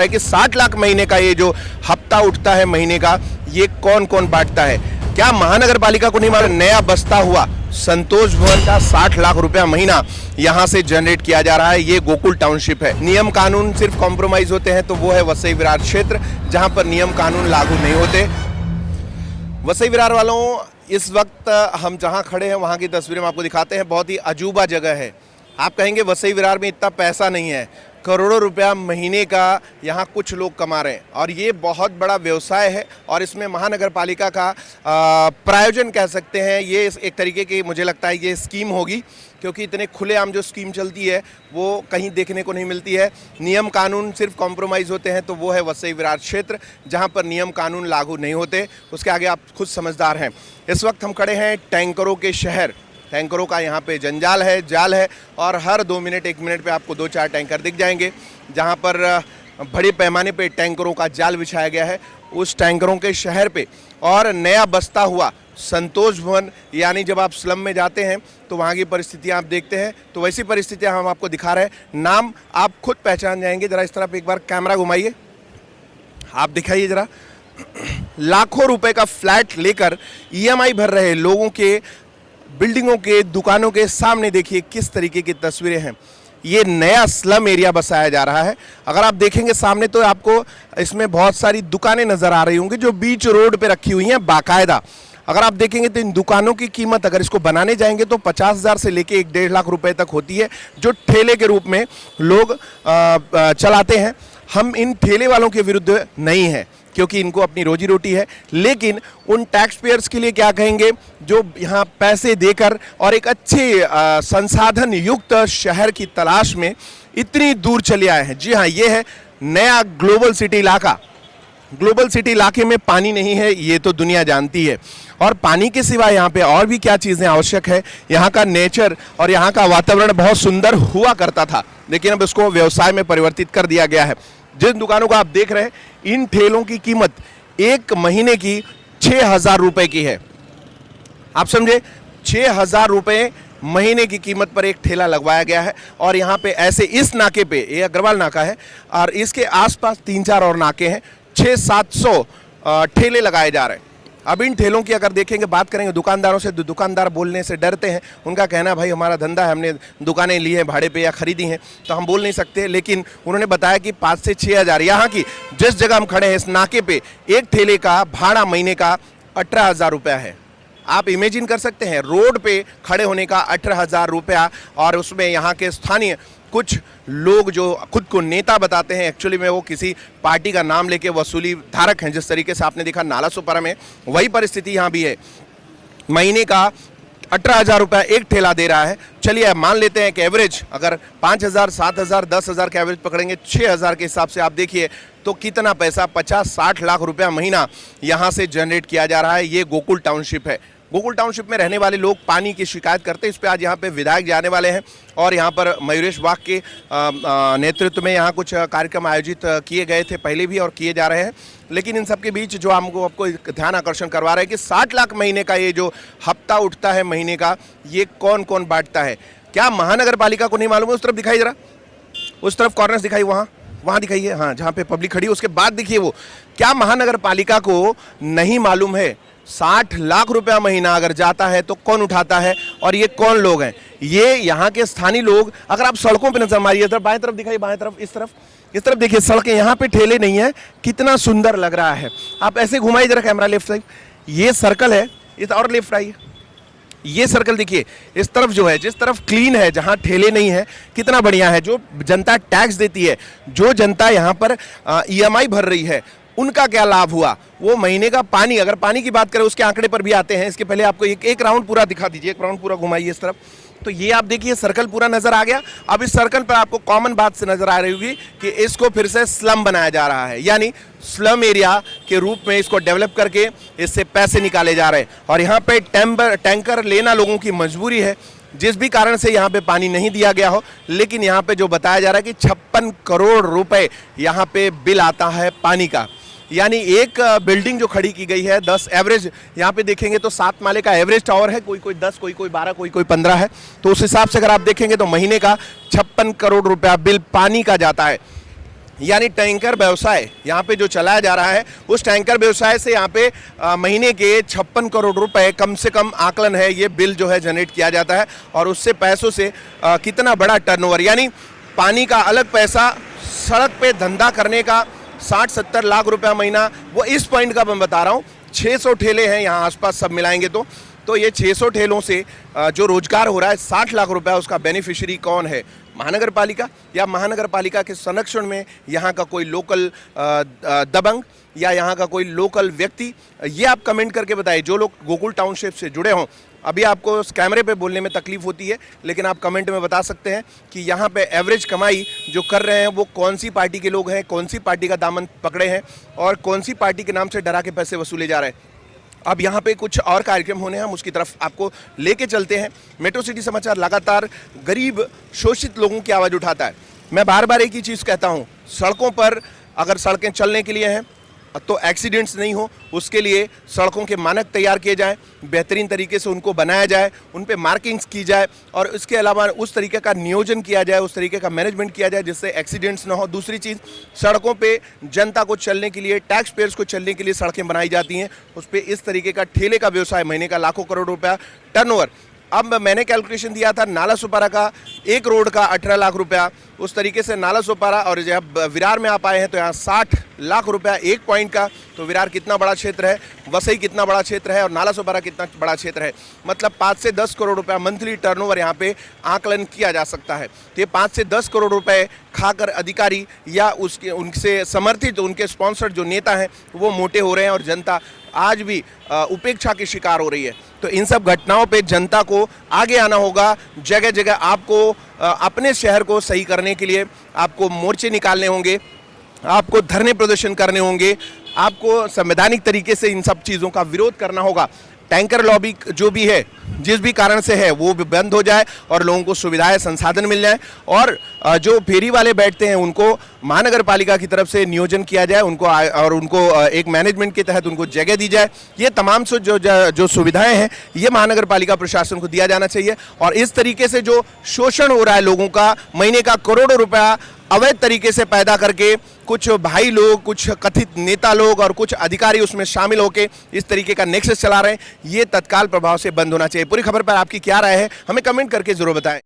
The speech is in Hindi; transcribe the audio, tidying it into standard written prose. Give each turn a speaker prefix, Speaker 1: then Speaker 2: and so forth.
Speaker 1: है कि 60 लाख महीने का ये जो हफ्ता उठता है महीने का, ये कौन कौन बांटता है? क्या महानगर पालिका को नहीं मालूम? नया बसता हुआ संतोष भवन का 60 लाख रुपया महीना यहां से जनरेट किया जा रहा है। ये गोकुल टाउनशिप है। नियम कानून सिर्फ कॉम्प्रोमाइज होते हैं तो वो है वसई विरार क्षेत्र, जहां पर नियम कानून लागू नहीं होते। वसई विरार वालों, इस वक्त हम जहां खड़े हैं वहां की तस्वीरें हम आपको दिखाते हैं। बहुत ही अजूबा जगह है। आप कहेंगे वसई विरार में इतना पैसा नहीं है, करोड़ों रुपया महीने का यहाँ कुछ लोग कमा रहे हैं और ये बहुत बड़ा व्यवसाय है। और इसमें महानगर पालिका का प्रायोजन कह सकते हैं। ये एक तरीके की मुझे लगता है ये स्कीम होगी, क्योंकि इतने खुलेआम जो स्कीम चलती है वो कहीं देखने को नहीं मिलती है। नियम कानून सिर्फ कॉम्प्रोमाइज़ होते हैं तो वो है वसई विरार क्षेत्र, जहाँ पर नियम कानून लागू नहीं होते। उसके आगे आप खुद समझदार हैं। इस वक्त हम खड़े हैं टैंकरों के शहर। टैंकरों का यहाँ पे जंजाल है, जाल है और हर 2 मिनट 1 मिनट पे आपको 2-4 टैंकर दिख जाएंगे, जहाँ पर बड़े पैमाने पे टैंकरों का जाल बिछाया गया है उस टैंकरों के शहर पे। और नया बसता हुआ संतोष भवन, यानी जब आप स्लम में जाते हैं तो वहाँ की परिस्थितियाँ आप देखते हैं, तो वैसी परिस्थितियाँ हम आपको दिखा रहे हैं। नाम आप खुद पहचान जाएंगे। ज़रा इस तरफ एक बार कैमरा घुमाइए, आप दिखाइए ज़रा। लाखों रुपए का फ्लैट लेकर EMI भर रहे लोगों के, बिल्डिंगों के, दुकानों के सामने देखिए किस तरीके की तस्वीरें हैं। ये नया स्लम एरिया बसाया जा रहा है। अगर आप देखेंगे सामने तो आपको इसमें बहुत सारी दुकानें नज़र आ रही होंगी जो बीच रोड पे रखी हुई हैं बाकायदा। अगर आप देखेंगे तो इन दुकानों की कीमत अगर इसको बनाने जाएंगे तो 50,000 से लेके 1-1.5 लाख रुपए तक होती है, जो ठेले के रूप में लोग चलाते हैं। हम इन ठेले वालों के विरुद्ध नहीं हैं, क्योंकि इनको अपनी रोजी रोटी है, लेकिन उन टैक्स पेयर्स के लिए क्या कहेंगे जो यहाँ पैसे देकर और एक अच्छे संसाधन युक्त शहर की तलाश में इतनी दूर चले आए हैं। जी हाँ, ये है नया ग्लोबल सिटी इलाका। ग्लोबल सिटी इलाके में पानी नहीं है, ये तो दुनिया जानती है। और पानी के सिवा यहाँ पे और भी क्या चीज़ें आवश्यक है। यहाँ का नेचर और यहाँ का वातावरण बहुत सुंदर हुआ करता था, लेकिन अब इसको व्यवसाय में परिवर्तित कर दिया गया है। जिन दुकानों को आप देख रहे हैं, इन ठेलों की कीमत 1 महीने की 6,000 रुपए की है। आप समझे, 6,000 रुपए महीने की कीमत पर एक ठेला लगवाया गया है। और यहाँ पे ऐसे इस नाके पे, ये अग्रवाल नाका है और इसके आसपास 3-4 और नाके हैं, 600-700 ठेले लगाए जा रहे हैं। अब इन ठेलों की अगर देखेंगे, बात करेंगे दुकानदारों से, दुकानदार बोलने से डरते हैं। उनका कहना है भाई हमारा धंधा है, हमने दुकानें ली हैं भाड़े पे या खरीदी हैं, तो हम बोल नहीं सकते। लेकिन उन्होंने बताया कि 5 से 6,000, यहाँ की जिस जगह हम खड़े हैं इस नाके पे, एक ठेले का भाड़ा महीने का 18,000 रुपया है। आप इमेजिन कर सकते हैं, रोड पे खड़े होने का 18,000 रुपया। और उसमें यहाँ के स्थानीय कुछ लोग जो खुद को नेता बताते हैं, एक्चुअली में वो किसी पार्टी का नाम लेके वसूली धारक हैं। जिस तरीके से आपने देखा नालासोपारा में, वही परिस्थिति यहाँ भी है। महीने का 18,000 रुपया एक ठेला दे रहा है। चलिए मान लेते हैं कि एवरेज अगर 5,000, 7,000, 10,000 के एवरेज पकड़ेंगे, 6,000 के हिसाब से आप देखिए तो कितना पैसा, 50-60 लाख रुपया महीना यहाँ से जनरेट किया जा रहा है। ये गोकुल टाउनशिप है। गोकुल टाउनशिप में रहने वाले लोग पानी की शिकायत करते हैं। इस पर आज यहाँ पे विधायक जाने वाले हैं और यहाँ पर मयूरेश वाघ के नेतृत्व में यहाँ कुछ कार्यक्रम आयोजित किए गए थे पहले भी और किए जा रहे हैं। लेकिन इन सब के बीच जो आपको ध्यान आकर्षण करवा रहा है कि 60 लाख महीने का ये जो हफ्ता उठता है महीने का, ये कौन कौन बांटता है? क्या महानगर पालिका को नहीं मालूम है? उस तरफ दिखाई, जरा उस तरफ कॉर्नर्स दिखाई, वहाँ दिखाइए, हाँ, जहाँ पे पब्लिक खड़ी है उसके बाद दिखिए वो। क्या महानगर पालिका को नहीं मालूम है 60 लाख रुपया महीना अगर जाता है तो कौन उठाता है और ये कौन लोग हैं? ये यहाँ के स्थानीय लोग। अगर आप सड़कों पे नजर मारिए, इधर बाएं तरफ दिखाइए, बाएं तरफ, इस तरफ देखिए, सड़कें यहाँ पे ठेले नहीं है, कितना सुंदर लग रहा है। आप ऐसे घुमाइए जरा कैमरा लेफ्ट साइड, ये सर्कल है, इस और लेफ्ट आइए, ये सर्कल देखिए, इस तरफ जो है, जिस तरफ क्लीन है, जहाँ ठेले नहीं है, कितना बढ़िया है। जो जनता टैक्स देती है, जो जनता यहाँ पर EMI भर रही है, उनका क्या लाभ हुआ? वो महीने का पानी, अगर पानी की बात करें उसके आंकड़े पर भी आते हैं। इसके पहले आपको एक राउंड पूरा दिखा दीजिए, एक राउंड पूरा घुमाइए इस तरफ, तो ये आप देखिए सर्कल पूरा नजर आ गया। अब इस सर्कल पर आपको कॉमन बात से नजर आ रही होगी कि इसको फिर से स्लम बनाया जा रहा है, यानी स्लम एरिया के रूप में इसको डेवलप करके इससे पैसे निकाले जा रहे हैं। और यहाँ पे टैंकर लेना लोगों की मजबूरी है, जिस भी कारण से यहाँ पे पानी नहीं दिया गया हो। लेकिन यहाँ पे जो बताया जा रहा है कि 56 करोड़ रुपए यहाँ पे बिल आता है पानी का। यानी एक बिल्डिंग जो खड़ी की गई है, 10 एवरेज यहाँ पे देखेंगे तो 7 माले का एवरेज टावर है, कोई 10, कोई 12, कोई 15 है। तो उस हिसाब से अगर आप देखेंगे तो महीने का 56 करोड़ रुपया बिल पानी का जाता है। यानी टैंकर व्यवसाय यहाँ पे जो चलाया जा रहा है, उस टैंकर व्यवसाय से यहाँ पे महीने के 56 करोड़ रुपए कम से कम आकलन है, ये बिल जो है जनरेट किया जाता है। और उससे पैसों से कितना बड़ा टर्नओवर, यानी पानी का अलग पैसा, सड़क पे धंधा करने का 60-70 लाख रुपया महीना। वो इस पॉइंट का मैं बता रहा हूँ, 600 ठेले हैं यहाँ आसपास, सब मिलाएंगे तो ये 600 ठेलों से जो रोजगार हो रहा है 60 लाख रुपया, उसका बेनिफिशियरी कौन है? महानगर पालिका या महानगर पालिका के संरक्षण में यहाँ का कोई लोकल दबंग या यहाँ का कोई लोकल व्यक्ति? ये आप कमेंट करके बताइए। जो लोग गोकुल टाउनशिप से जुड़े हों, अभी आपको कैमरे पे बोलने में तकलीफ होती है, लेकिन आप कमेंट में बता सकते हैं कि यहाँ पे एवरेज कमाई जो कर रहे हैं वो कौन सी पार्टी के लोग हैं, कौन सी पार्टी का दामन पकड़े हैं और कौन सी पार्टी के नाम से डरा के पैसे वसूले जा रहे हैं। अब यहाँ पे कुछ और कार्यक्रम होने हैं, हम उसकी तरफ आपको लेके चलते हैं। मेट्रो सिटी समाचार लगातार गरीब शोषित लोगों की आवाज़ उठाता है। मैं बार बार एक ही चीज़ कहता हूँ, सड़कों पर अगर सड़कें चलने के लिए हैं तो एक्सीडेंट्स नहीं हो, उसके लिए सड़कों के मानक तैयार किए जाएं, बेहतरीन तरीके से उनको बनाया जाए, उन पे मार्किंग्स की जाए और इसके अलावा उस तरीके का नियोजन किया जाए, उस तरीके का मैनेजमेंट किया जाए जिससे एक्सीडेंट्स ना हो। दूसरी चीज़, सड़कों पे जनता को चलने के लिए, टैक्स पेयर्स को चलने के लिए सड़कें बनाई जाती हैं, उस पर इस तरीके का ठेले का व्यवसाय, महीने का लाखों करोड़ रुपया टर्नओवर। अब मैंने कैलकुलेशन दिया था नाला सुपारा का, एक रोड का 18 लाख रुपया, उस तरीके से नाला सुपारा। और जब विरार में आप आए हैं तो यहाँ 60 लाख रुपया एक पॉइंट का। तो विरार कितना बड़ा क्षेत्र है, वसई कितना बड़ा क्षेत्र है और नाला सुपारा कितना बड़ा क्षेत्र है, मतलब 5 से 10 करोड़ रुपया मंथली टर्नओवर यहाँ पे आकलन किया जा सकता है। तो ये 5 से 10 करोड़ रुपए खाकर अधिकारी या उसके उनसे समर्थित उनके स्पॉन्सर्ड जो नेता हैं वो मोटे हो रहे हैं और जनता आज भी उपेक्षा की शिकार हो रही है। तो इन सब घटनाओं पे जनता को आगे आना होगा। जगह जगह आपको अपने शहर को सही करने के लिए आपको मोर्चे निकालने होंगे, आपको धरने प्रदर्शन करने होंगे, आपको संवैधानिक तरीके से इन सब चीज़ों का विरोध करना होगा। टैंकर लॉबी जो भी है, जिस भी कारण से है, वो भी बंद हो जाए और लोगों को सुविधाएं, संसाधन मिल जाए और जो फेरी वाले बैठते हैं उनको महानगर पालिका की तरफ से नियोजन किया जाए, उनको और उनको एक मैनेजमेंट के तहत उनको जगह दी जाए। ये तमाम जो सुविधाएं हैं ये महानगर पालिका प्रशासन को दिया जाना चाहिए। और इस तरीके से जो शोषण हो रहा है लोगों का, महीने का करोड़ों रुपया अवैध तरीके से पैदा करके कुछ भाई लोग, कुछ कथित नेता लोग और कुछ अधिकारी उसमें शामिल होकर इस तरीके का नेक्सस चला रहे हैं, ये तत्काल प्रभाव से बंद होना चाहिए। पूरी खबर पर आपकी क्या राय है, हमें कमेंट करके जरूर बताएं।